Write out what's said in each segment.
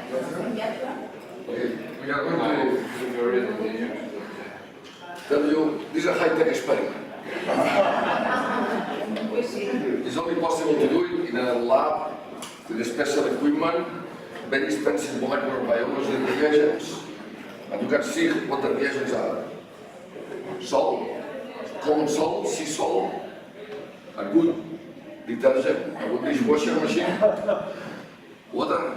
We are going to tell you, this is a high-tech experiment. It's only possible to do it in a lab with special equipment, very expensive molecular biology reagents. And you can see what the reagents are. Salt, common salt, sea salt, a good detergent, a good dishwasher machine, water,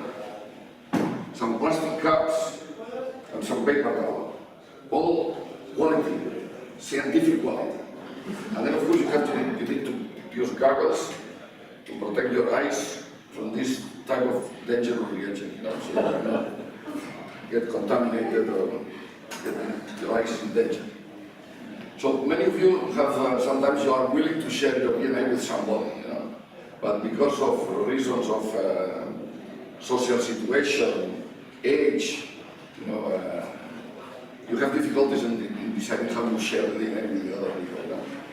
some plastic cups, and some paper towel. All quality, scientific quality. And then of course you need to use goggles to protect your eyes from this type of dangerous reagent, so you don't get contaminated or get your eyes in danger. So many of you have, sometimes you are willing to share your DNA with somebody, but because of reasons of social situation, age, you have difficulties in deciding how to share the DNA with the other people.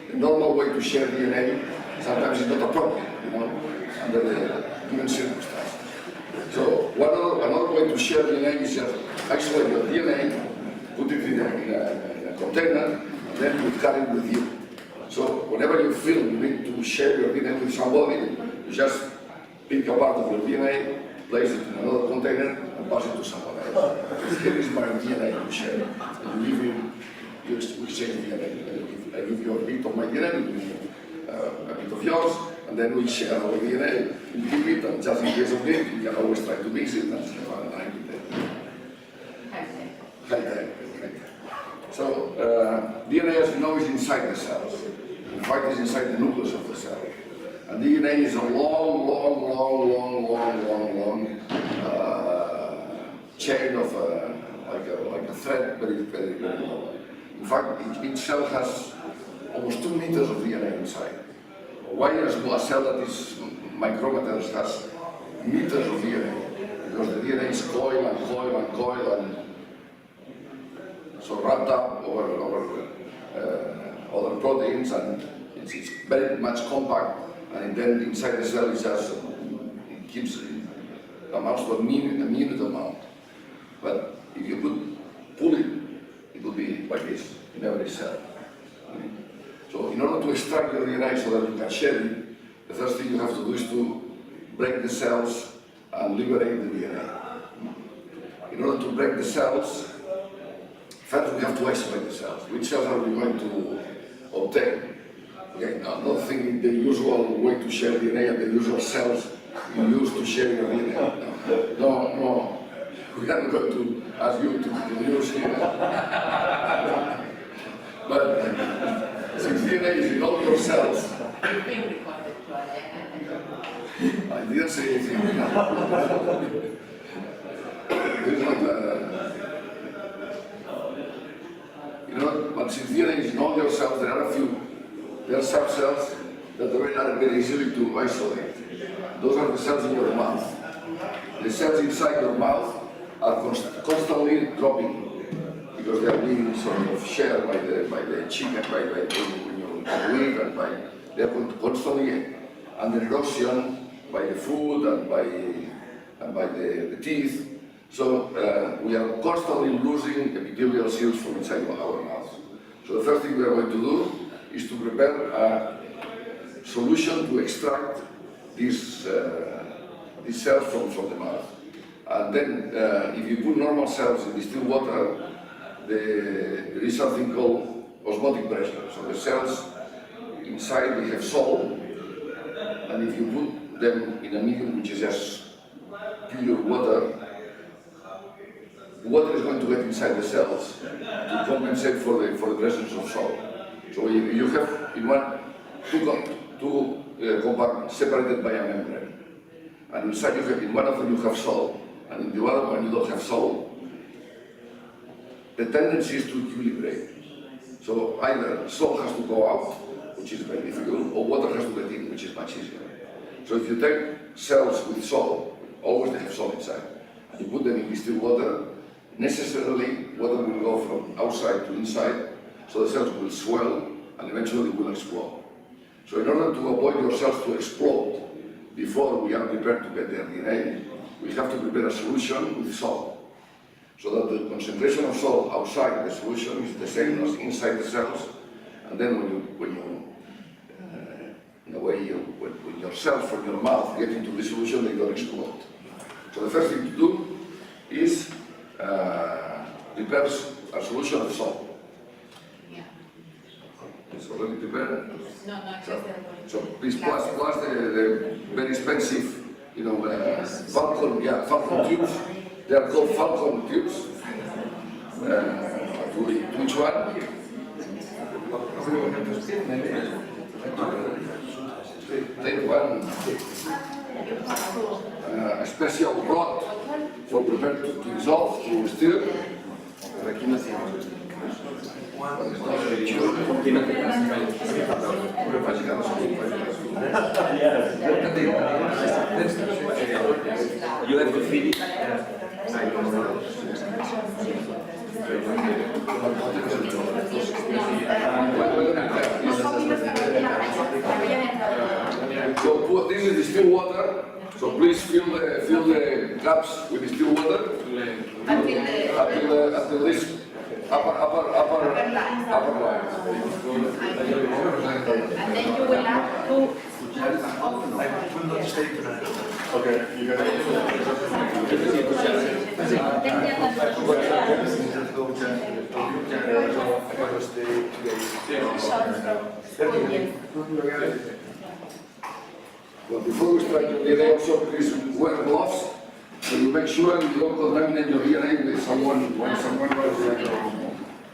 The normal way to share DNA sometimes is not appropriate, under the given circumstances. So another way to share DNA is just isolate your DNA, put it in a container, and then you carry it with you. So whenever you feel you need to share your DNA with somebody, you just pick a part of your DNA, place it in another container, and pass it to someone else. Here is my DNA to share. And you exchange DNA. I give you a bit of my DNA, you give me a bit of yours, and then we share our DNA. You keep it, and just in case of it, you can always try to mix it and have an identity. High-tech. So, DNA, as you know, is inside the cells. In fact, it's inside the nucleus of the cell. And DNA is a long chain of like a thread, very long. In fact, each cell has almost 2 meters of DNA inside. Why a cell that is micrometers has meters of DNA? Because the DNA is coiled and so wrapped up over other proteins, and it's very much compact, and then inside the cell it keeps amounts to a minute amount. But if you pull it, it will be like this in every cell. So in order to extract your DNA so that you can share it, the first thing you have to do is to break the cells and liberate the DNA. In order to break the cells, first we have to isolate the cells. Which cells are we going to obtain? Okay, now not thinking the usual way to share DNA and the usual cells you use to share your DNA. No. We are not going to ask you to use here. But since DNA is in all your cells, I didn't say anything. But since DNA is in all your cells, there are some cells that are very easy to isolate. Those are the cells in your mouth. The cells inside your mouth are constantly dropping because they are being sort of shared by the chicken, when you eat, and they are constantly under erosion by the food and by the teeth. So we are constantly losing epithelial cells from inside our mouth. So the first thing we are going to do is to prepare a solution to extract these cells from the mouth. And then if you put normal cells in distilled water, there is something called osmotic pressure. So the cells inside, they have salt, and if you put them in a medium which is just pure water, the water is going to get inside the cells to compensate for the presence of salt. So you have two compartments separated by a membrane, and inside in one of them you have salt, and in the other one you don't have salt. The tendency is to equilibrate. So either salt has to go out, which is very difficult, or water has to get in, which is much easier. So if you take cells with salt, always they have salt inside, and you put them in distilled water, necessarily water will go from outside to inside, so the cells will swell and eventually will explode. So in order to avoid your cells to explode before we are prepared to get their DNA, we have to prepare a solution with salt, so that the concentration of salt outside the solution is the same as inside the cells, and then when your cells from your mouth get into the solution, they don't explode. So the first thing to do is prepare a solution of salt. It's already prepared. So please plus the very expensive, Falcon tubes. They are called Falcon tubes. Which one? Take one. A special rod for prepared to dissolve, to stir. You have to feed it. So put this in distilled water. So please fill the cups with distilled water until this upper line. And then you will have to Okay, you got Well, before we start your DNA, also please wear gloves, so you make sure you don't contaminate your DNA with someone when someone was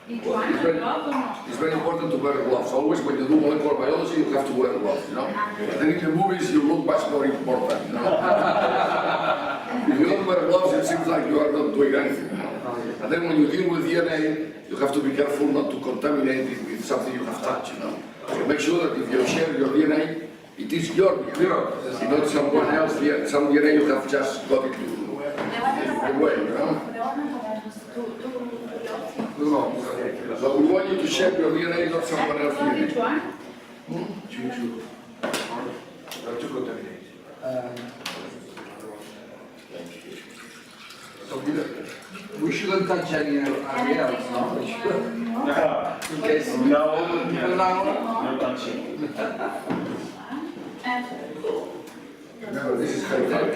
it's very important to wear gloves. Always when you do molecular biology, you have to wear gloves, And then in the movies, you look much more important, If you don't wear gloves, it seems like you are not doing anything, And then when you deal with DNA, you have to be careful not to contaminate it with something you have touched, So make sure that if you share your DNA, it is your DNA, not someone else's DNA. Some DNA you have just got it the way, No. So we want you to share your DNA, not someone else's DNA. Which one? Not to contaminate. So we shouldn't touch anything else, no? In case No touching. Remember, this is high tech.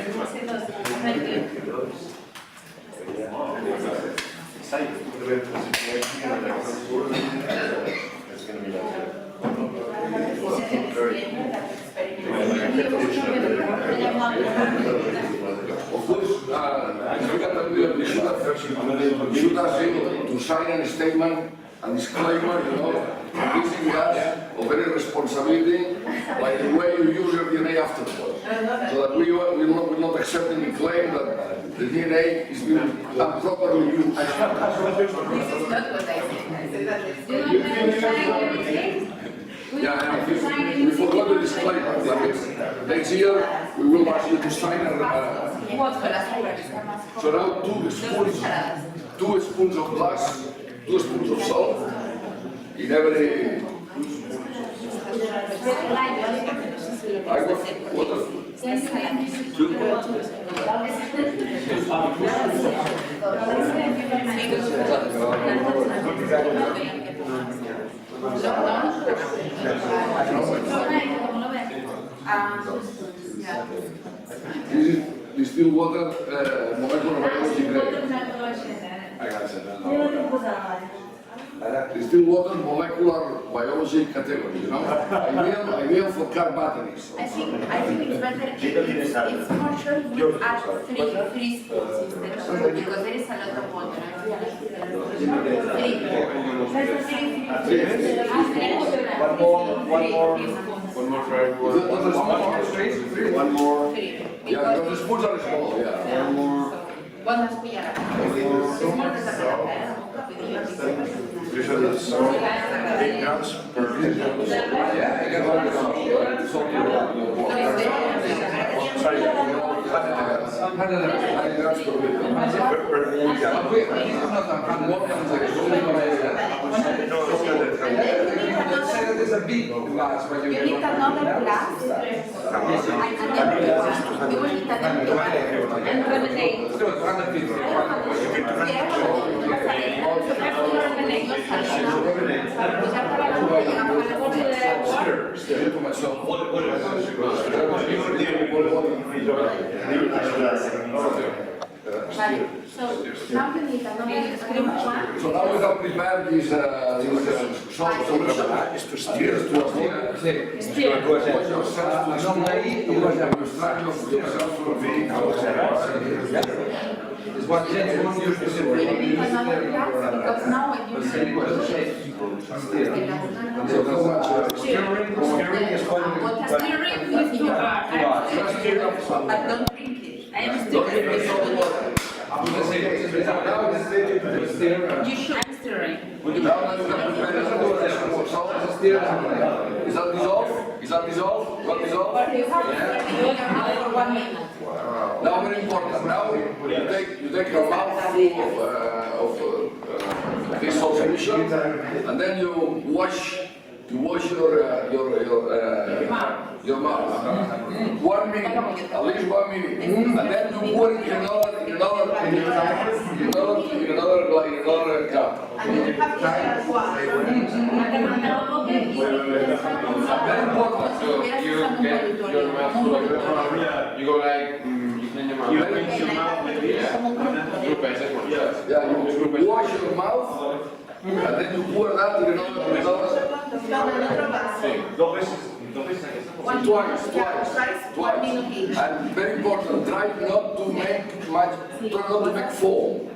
Of course, we should have been to sign a statement, a disclaimer, releasing us of any responsibility by the way you use your DNA afterwards. So that we will not accept any claim that the DNA is being improperly used. This is not what I said. Yeah, we forgot the disclaimer. Next year, we will ask you to sign a... So now 2 spoons of glass, 2 spoons of salt in every... I got water. This is distilled water, molecular biology grade. Distilled water, molecular biology category, Ideal for car batteries. I think it's better it's more sure you add three spoons instead of 2 because there is a lot of water. One more for everyone. One more. Yeah, because the spoons are small, yeah. One more. ¿Cuántas cucharadas? Es more than Usually it's 8 grams per liter. Yeah, I can hold it on. Sorry, 100 grams per liter. per liter. No, always a big glass when you You need another glass. You will need another glass. And lemonade. So, 150. So now you need another cream one. So now we have prepared these sauce solutions to steer to a wash yourself to yourself from being Is what James wants you to You need another glass because now when you Stirring is called. stirring with your heart, but don't drink it. I am stirring. You should stirring. Is that dissolved? Is that dissolved? What dissolved? You have to stir it in your mouth for 1 minute. Now very important. Now you take a mouthful of this solution, and then you wash your mouth. 1 minute, at least 1 minute, and then you pour it in another cup. And you have to stir twice. Very important. So you get your mouth full of you go like, you clean your mouth. You rinse your mouth with this. Yeah, you wash your mouth, and then you pour that in another. Twice. 1 minute each. And very important, try not to make foam.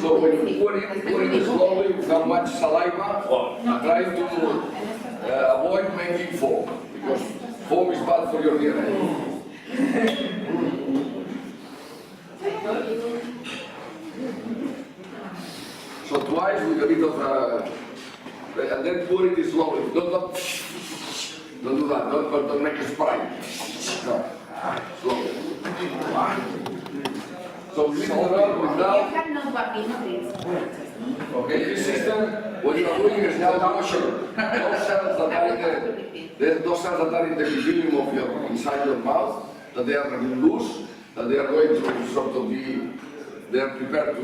So when you pour it slowly without much saliva, and try to avoid making foam, because foam is bad for your hearing. So twice with a bit of, and then pour it slowly. Don't do that. Don't make a spray. No. Slowly. So mix it up You without. cannot bambino this. Okay, this system, what you are doing is now washing those cells that are in those cells that are in the epithelium of inside your mouth, that they are loose, that they are going to sort of be, they are prepared to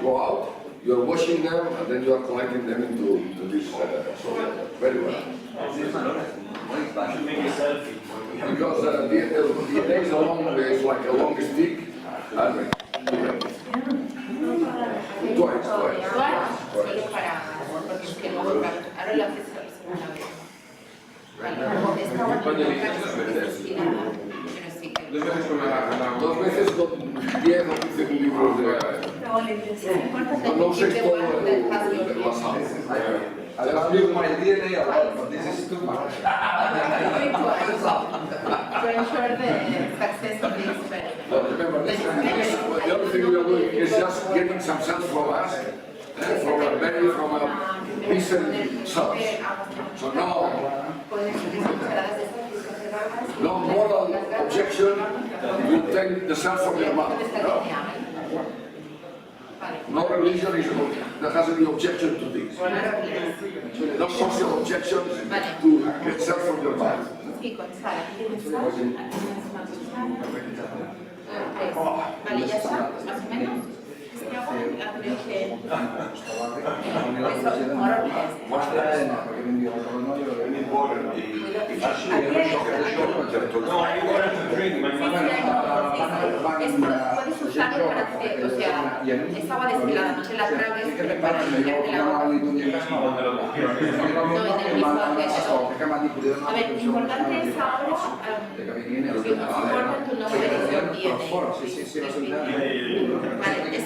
go out. You are washing them and then you are collecting them into this soil. Very well. Because the DNA is is like a long stick. And twice. Solo para, porque es que luego, claro, ahora lo haces la segunda vez. Vale, esta otra pero sí que... 2 veces con la 2 veces con 10 o 15 libros de... No sé todo la sal. I love you, my DNA a lot, but this is too much. To ensure the success of the experiment. But remember, the other thing we are doing is just getting some cells from us, from a decent cells. So no moral objection, you take the cells from your mouth. No religion that has any objection to this. No social objection to get cells from your mouth. Sí, con sal. ¿Tienes sal? Aquí tienes una cuchara. Vale, ya está, más o menos. Creo que... Eso, more or less. Puedes usarlo para hacer, o sea, es agua destilada, no te la tragues para limpiarte la boca. No, en el mismo gesto. A ver, importante es ahora, important to know where is your DNA. Vale, es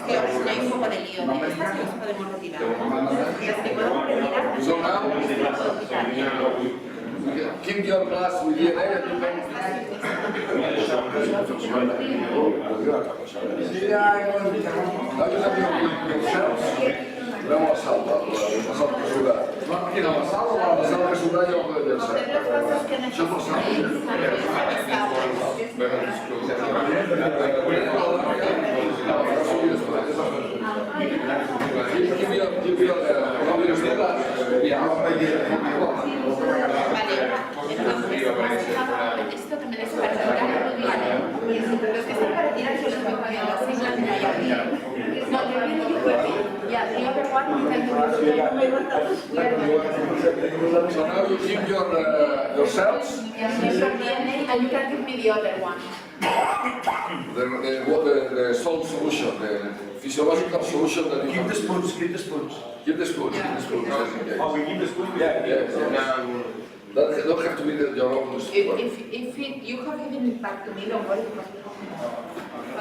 que hay un poco de lío, de estas que nos podemos retirar. Las que podemos retirar, So now, keep your glass with DNA and you can... Now you have your cells. Vamos a salva, la sal mesurada. Quina, la sal o La la sal mesurada yo puedo Coger pensar. los vasos que Això és la sal. Vale, esto también es para tirar, los que están para tirar son los que ponen las siglas de la no, yeah, the other one, So now you keep your cells, and you can give me the other one. the salt solution, the physiological solution that you Keep the have. spoons, keep the spoons. Keep the spoon, keep the spoon. Oh, we keep the spoons? Yeah, yeah. That don't have to be your own spoon. If you have given it back to me, don't worry.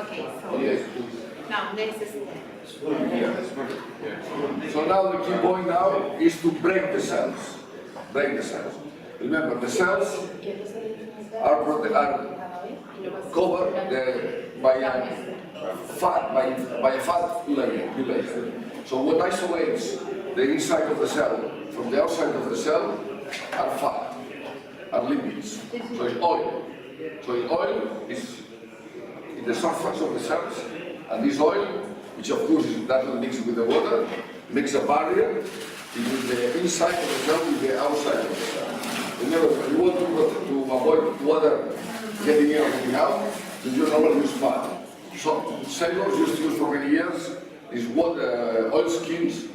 Okay, so Yes. now next is So now the key point now is to break the cells. Break the cells. Remember, the cells are covered by a fat layer. So what isolates the inside of the cell from the outside of the cell are fat, are lipids. So it's oil. So the oil is in the surface of the cells, and this oil, which of course is that mixed with the water, makes a barrier between the inside of the cell with the outside of the cell. Remember, if you want to avoid water getting in or getting out, you normally use fat. So sailors used to use for many years these oil skins,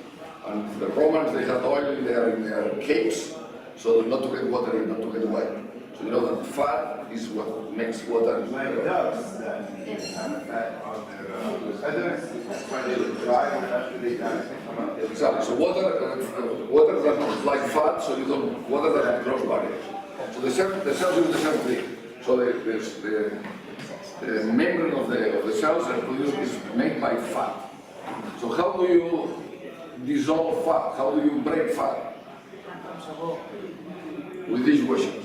and the Romans they had oil in their capes, so not to get water in, not to get wet. So you know that fat is what makes water. Like doves, that have fat on their feathers, when they dry and after they die, they come out. Exactly. So water doesn't like fat, so you don't water doesn't cross barriers. So the cells do the same thing. So the membrane of the cells are produced is made by fat. So how do you dissolve fat? How do you break fat? With dishwashing.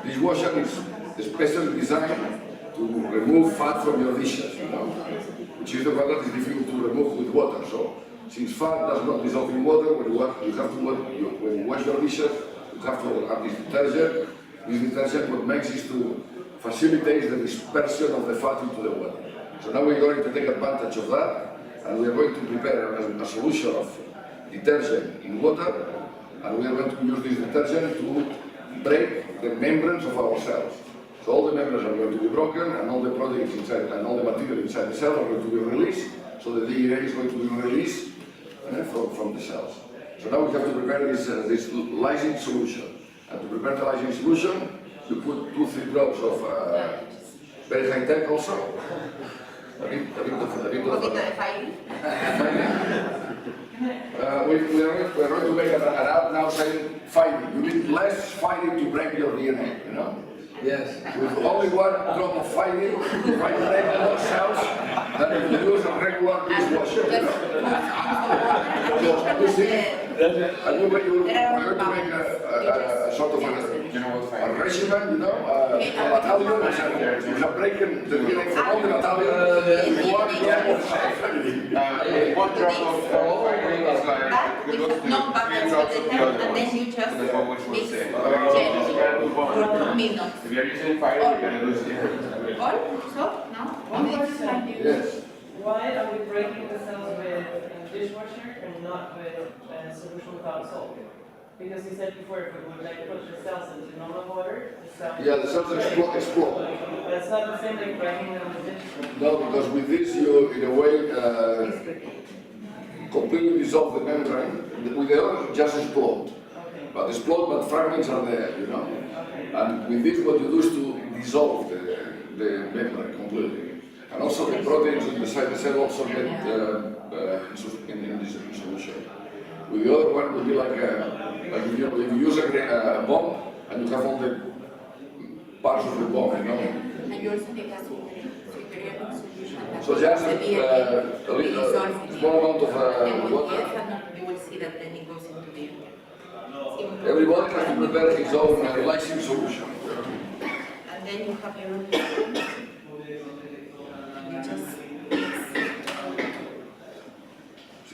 Dishwashing is especially designed to remove fat from your dishes, you know, which is the one that is difficult to remove with water. So since fat does not dissolve in water, when you wash your dishes, you have to add this detergent. This detergent what makes is to facilitate the dispersion of the fat into the water. So now we're going to take advantage of that, and we are going to prepare a solution of detergent in water, and we are going to use this detergent to break the membranes of our cells. So all the membranes are going to be broken, and all the proteins inside, and all the material inside the cell are going to be released, so the DNA is going to be released from the cells. So now we have to prepare this lysine solution. And to prepare the lysine solution, you put 2-3 drops of very high tech also. A bit of fine. We are going to make an ad now saying fighting. You need less fighting to break your DNA, you know? Yes. With only 1 drop of fighting, you can break more cells than if you use a regular dishwasher, you know? So, you see, and we're going to make a sort of a regimen, you know, battalion, we have broken the DNA from all the battalion, 1 drop of fighting. 1 drop of fighting is like, That it with goes to no 3 bubbles drops of the and other then you ones. just That's what which will mix say. gently for 2 minutes. If you're using fighting, you're gonna lose the All? So? No? One question. Yes. Why are we breaking the cells with a dishwasher and not with a solution without salt? Because you said before, if we would like put the cells into normal water, the cells... Yeah, the cells explode. But it's not the same like breaking them with a dishwasher. No, because with this you, in a way, completely dissolve the membrane. With the other, just explode. Okay. But explode, but fragments are there, you know. Okay. And with this, what you do is to dissolve the membrane completely. And also the proteins inside the cell also get in this solution. With the other one, would be like if you use a bomb and you have all the parts of the bomb, you know. And you also need a superior solution. So just a small amount of water. You will see that then it goes into the... Everybody has to prepare his own lysine solution. And then you have your own... You just...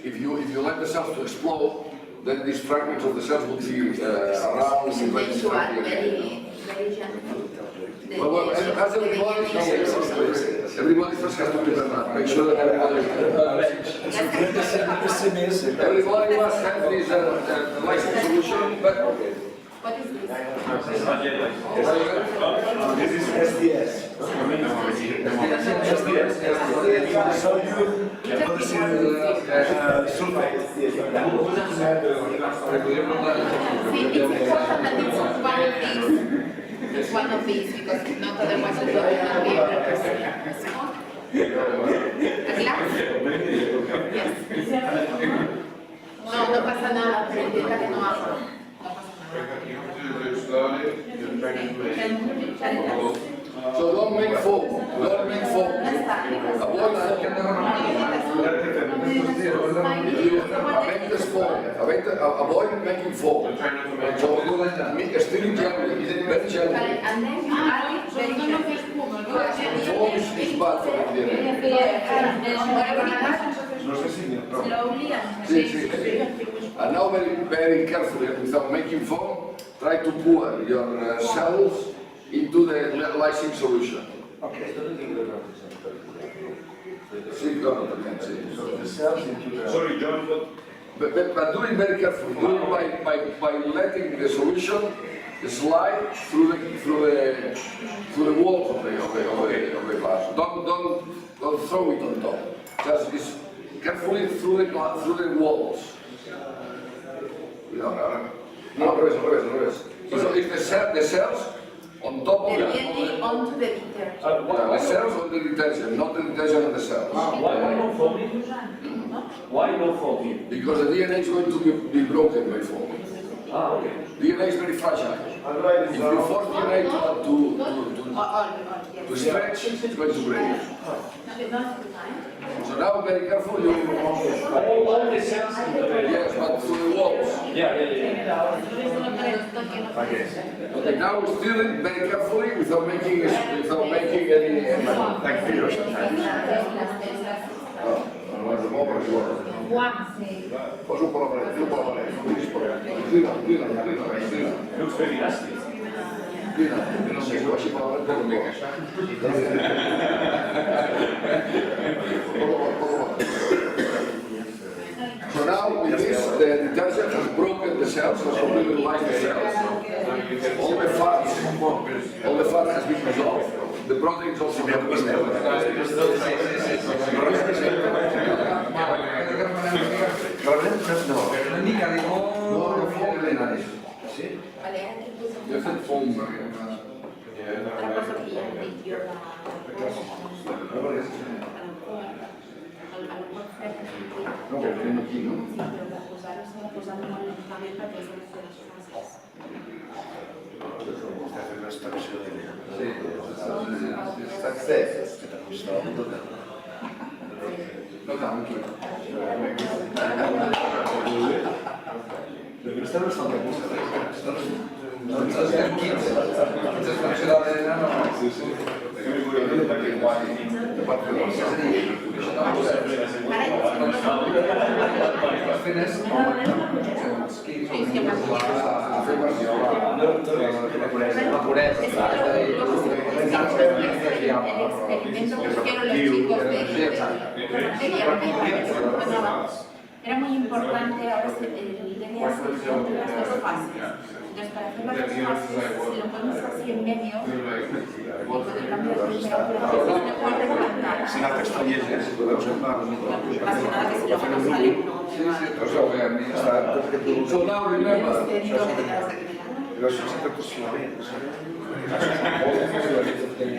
If you let the cells to explode, then these fragments of the cells would be around And then you add very gently. Well, as everybody first has to prepare that. Make sure that everybody must have this license solution, but What is this? This is SDS. Sulfate. See, it's important that it's one of these because not otherwise you don't be able to perceive. A glass? Yes. No, no pasa nada, pero intenta que no haga. No pasa nada. so don't make foam. Don't make foam. Avoid avoid making foam. So steering gently, very gently. And then you add it very gently. Foam is bad for the DNA. Slowly and See. And now very carefully, without making foam, try to pour your cells into the lysine solution. Okay. See, go again, see. So the cells into the... Sorry, John, But do it very carefully. Do it by letting the solution slide through the walls of the glass. Don't throw it on top. Just carefully through the walls. No, revés. So if the cells on top of the the DNA onto the detergent. the cells on the detergent, not the detergent on the cells. why no foaming? Why no foaming? Because the DNA is going to be broken by foaming. Okay. DNA is very fragile. If you force DNA to stretch, it's going to break. So now very careful, you All the cells in the yes, but through the walls. Yeah. Okay, now stir it very carefully without making any Like fillers. Poso por la pared, Looks very nasty. So now with this, the detergent has broken the cells, has completely lined the cells. All the fat has been dissolved. The proteins also have been Otra cosa que ya metió la No tanto. Era muy importante, ahora se tenía las dos fases. Entonces, para hacer las dos fases, si lo ponemos así en medio, y con el cambio de temperatura, es mejor replantar. Si la pestañez es, podemos entrar. No pasa nada que si luego no sale, no. So now remember, Pero eso es percusión. Tampoco se necesita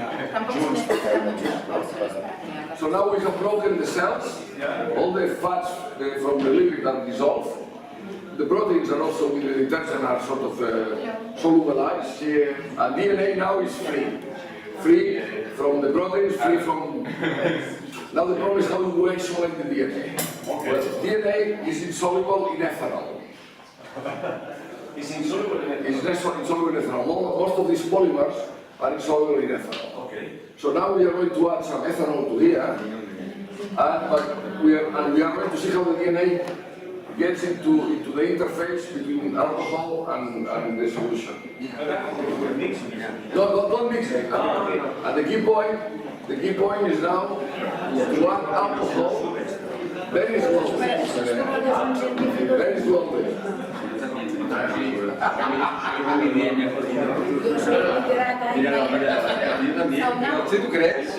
mucho esfuerzo para que haga. so now we have broken the cells, all the fats from the liquid are dissolved. The proteins are also with the detergent are sort of solubilized. And DNA now is free from the proteins, free from. Now the problem is how to isolate the DNA. Well, DNA is insoluble in ethanol. It's insoluble in it. It's insoluble in ethanol. Most of these polymers are insoluble in ethanol. Okay. So now we are going to add some ethanol to here, and we are going to see how the DNA gets into the interface between alcohol and the solution. Don't mix it. And the key point is now to add alcohol very slowly. Very slowly. ¿Sí tú crees?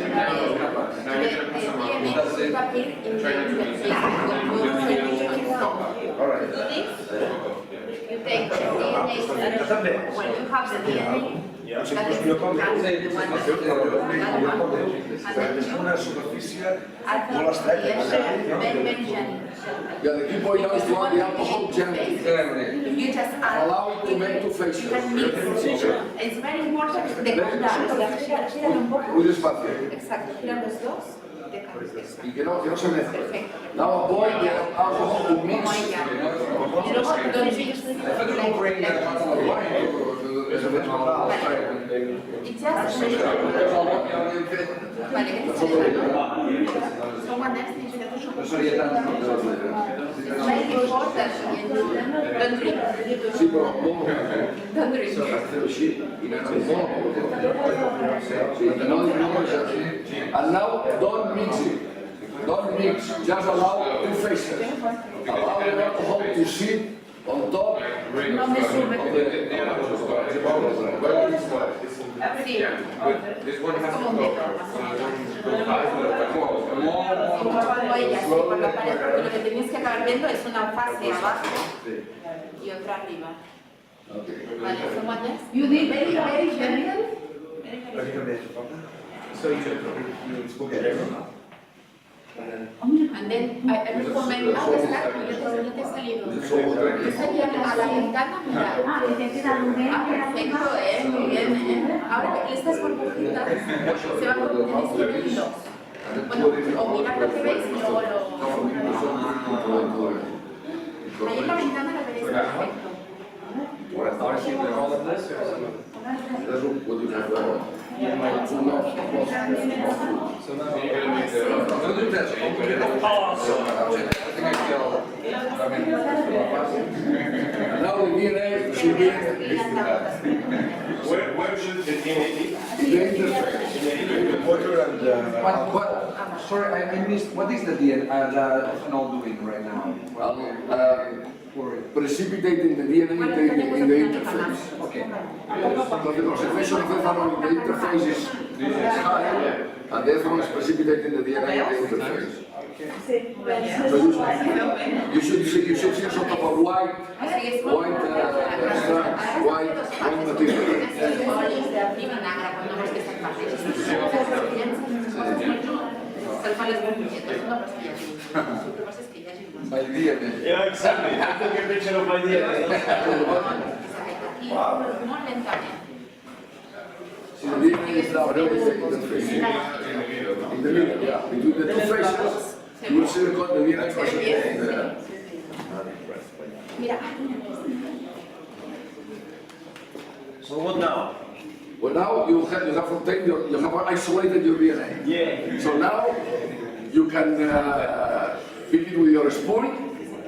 All right. You take the DNA, when you have the DNA, that is the one that Es una superfície add the molt estreta. very gentle. Yeah, the key point now is to add the alcohol gently. You just add. Allow it to make two faces. You can mix. It's very important de contar, o sea, gira un poco. Muy despacio. Exacto, gira los dos. De cambios. Y que no se mezcle. Perfecto. Now avoid the alcohol to mix. Como ella. Y luego don't mix Es el mismo lado. It's just vale, someone else needs to No sería tan... it's very important. Don't drink. Sí, però molt. Don't drink. Fer-ho així i molt. And now don't mix it. Don't mix. Just allow two faces. Allow the alcohol to sit on top. No me sube. Sí. This one has Como un método. to Como ella, sí, por la pared, porque lo que tenías que acabar viendo es una fase abajo y otra arriba. Vale, someone else? You did very gentle. Very gentle. So you spoke at everyone. And then I recommend, está, yo te he salido. Yo salía a la ventana, mira. Perfecto, muy bien, Ahora que estas burbujitas se van a tenéis que ver dos. Bueno, o mirar lo que veis y luego lo... Ahí en la ventana la veréis perfecto. Ahora sí, pero all of this or That's what you have done. so now you're gonna make the No do that. Now the DNA should be Where should the DNA be? in the interface. Water and What, sorry, I missed, what is the DNA, the ethanol doing right now? Well, For- precipitating the DNA in the interface. Okay. Because the concentration of ethanol in the interface is high, and the ethanol is precipitating the DNA in the interface. So you should see some type of white extract, white material. My DNA. Yeah, exactly. I took a picture of my DNA. See, the DNA is now in the interface. In the middle, yeah. Between the two faces, you will see the DNA precipitating the... So what now? Well, now you have obtained you have isolated your DNA. Yeah. So now you can fill it with your spoon,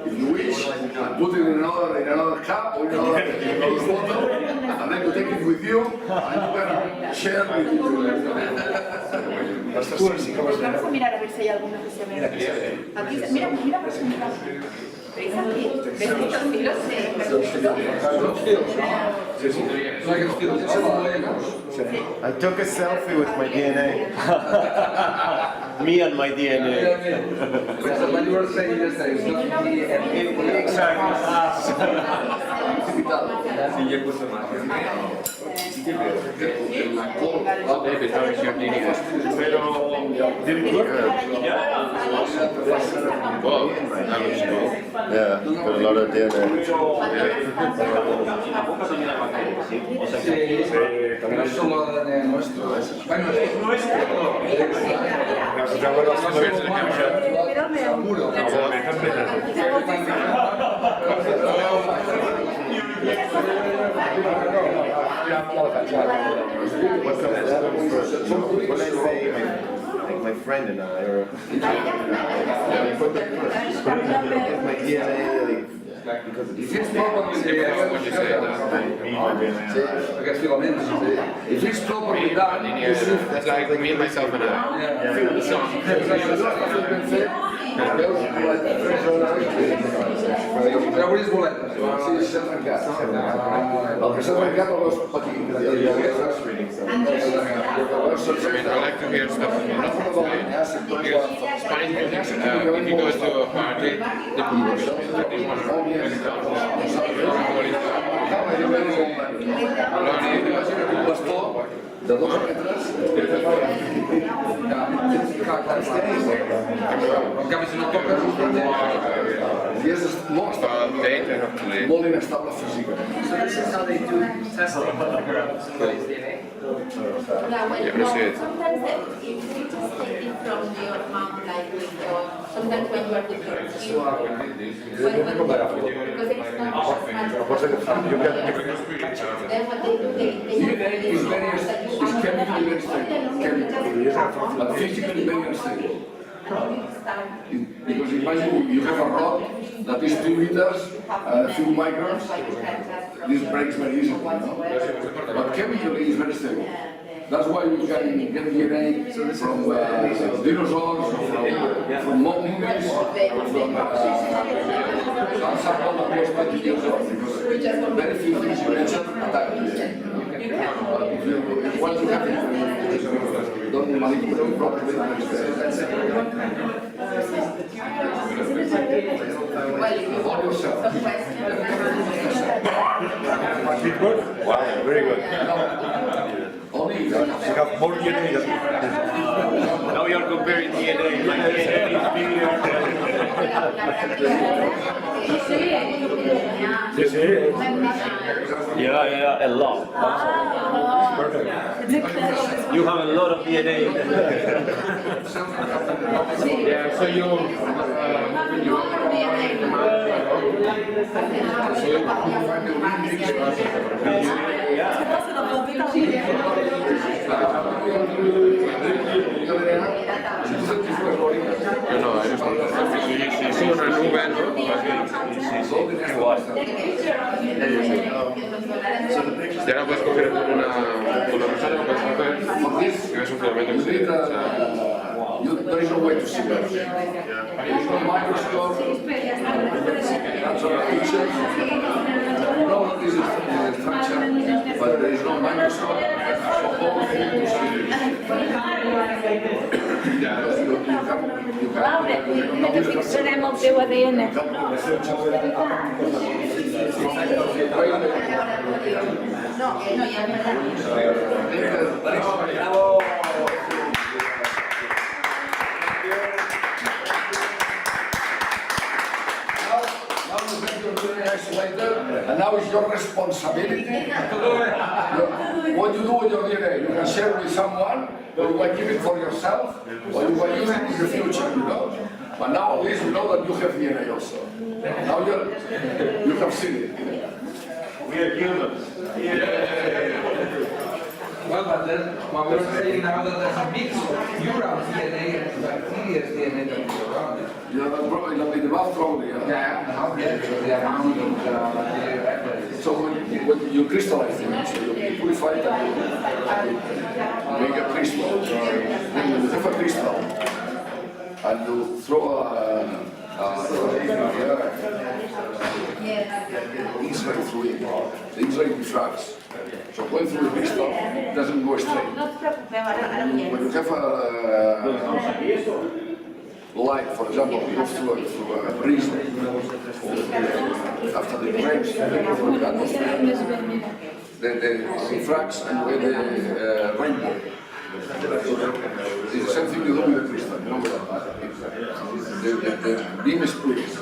if you wish, and put it in another cup or in another bottle, and then you take it with you, and you can share with it. Vamos a mirar a ver si hay alguna que se ve. Aquí, mira, por ejemplo. ¿Veis aquí? ¿Veis estos filos? Like it's still, it's all I took a selfie with my DNA. Me and my DNA. So when you were saying this, it's not me and Exactly. David, how is your DNA? Pero, did it work? Yeah. Wow, that looks cool. Yeah, got a lot of DNA. no solo de nuestro. Bueno, es nuestro. When I say like my friend and I, or my DNA, like If it's properly against filaments. If it's properly done, That's like me, myself, and I. yeah. The song. Treure's boletes. Sí, s'ha trencat. El que s'ha trencat el veus petit. I like to hear stuff from Spanish. If you go to a party, the people Un bastó de 2 metres. En canvi, si no toques, I és molt inestable físicament. Yeah, well, Yeah, no, I see it. sometimes if you just take it from your mouth, like with your, sometimes when you are with your teeth, because it's not as much. Then what they do, they DNA is very chemically very stable. But physically very unstable. Because imagine you have a rod that is 2 meters and a few microns, this breaks very easily, you know? But chemically it's very stable. That's why you can get DNA from dinosaurs, from monkeys, from some other most 20 years old, because very few things you mention attack you. But if once you have it, don't manipulate properly, Well, if you hold yourself. some questions, Wow, very good. Only You have more DNA than Now you're comparing DNA, like DNA is bigger. Yes, yes. Yeah, a lot. You have a lot of DNA. Yeah, so you no, es una nube, ¿no? Y ahora puedes coger una persona, puedes coger y ves un filamento que se there is no way to see that. There is no microscope, that's all pictures. You know what this is the structure, but there is no microscope, so all things to see. Que fixarem el teu ADN. no, ya es verdad. And now it's your responsibility. What you do with your DNA, you can share with someone, or you can keep it for yourself, or you can use it in the future, you know. But now at least you know that you have DNA also. Now you have seen it. We are humans. well, but then, what we're saying now that there's a mix of neural DNA and bacteria's DNA that is around it. Yeah, that's probably not in the mouth, probably. Yeah, the amount of bacteria. So when you crystallize them, so you purify it and you make a crystal. Then you have a crystal and you throw inside through it. The inside diffracts. So going through the crystal doesn't go straight. No te preocupes, ahora When bien. you have light, for example, goes through a prism, after the frames, the refracts and with the rainbow. It's the same thing you do with the crystal, you know, the beam splits.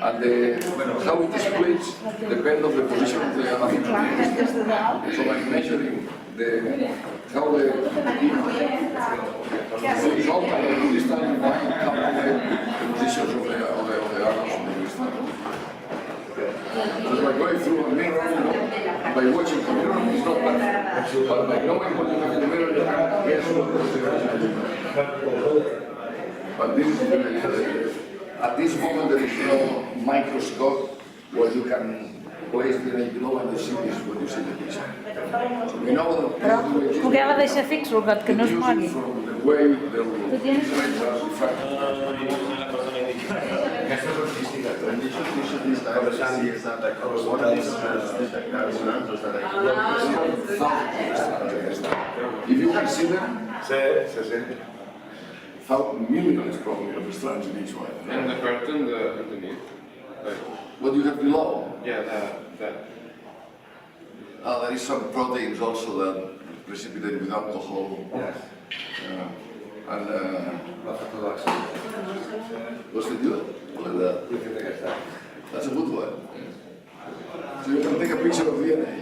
And how it splits depends on the position of the crystal. So by measuring how the result of the crystal, you find how the positions of the atoms of the crystal. Because by going through a mirror, you know, by watching the mirror, it's not perfect. But by knowing what you have in the mirror, you can guess what the But this, at this moment, there is no microscope where you can place DNA below and the seed is what you see in the picture. So we know that Però perquè ela deixa fixo el got que no es mogui. from the way the tienes- rays are refracted. Aquesta és artística. If you can see them, Sí. millions probably of strands in each one. And the curtain underneath. Like, What you have below, yeah, that. there is some proteins also that precipitate with alcohol. Yes. And Orthodox. what's the deal? Look at that. That's a good one. So you can take a picture of DNA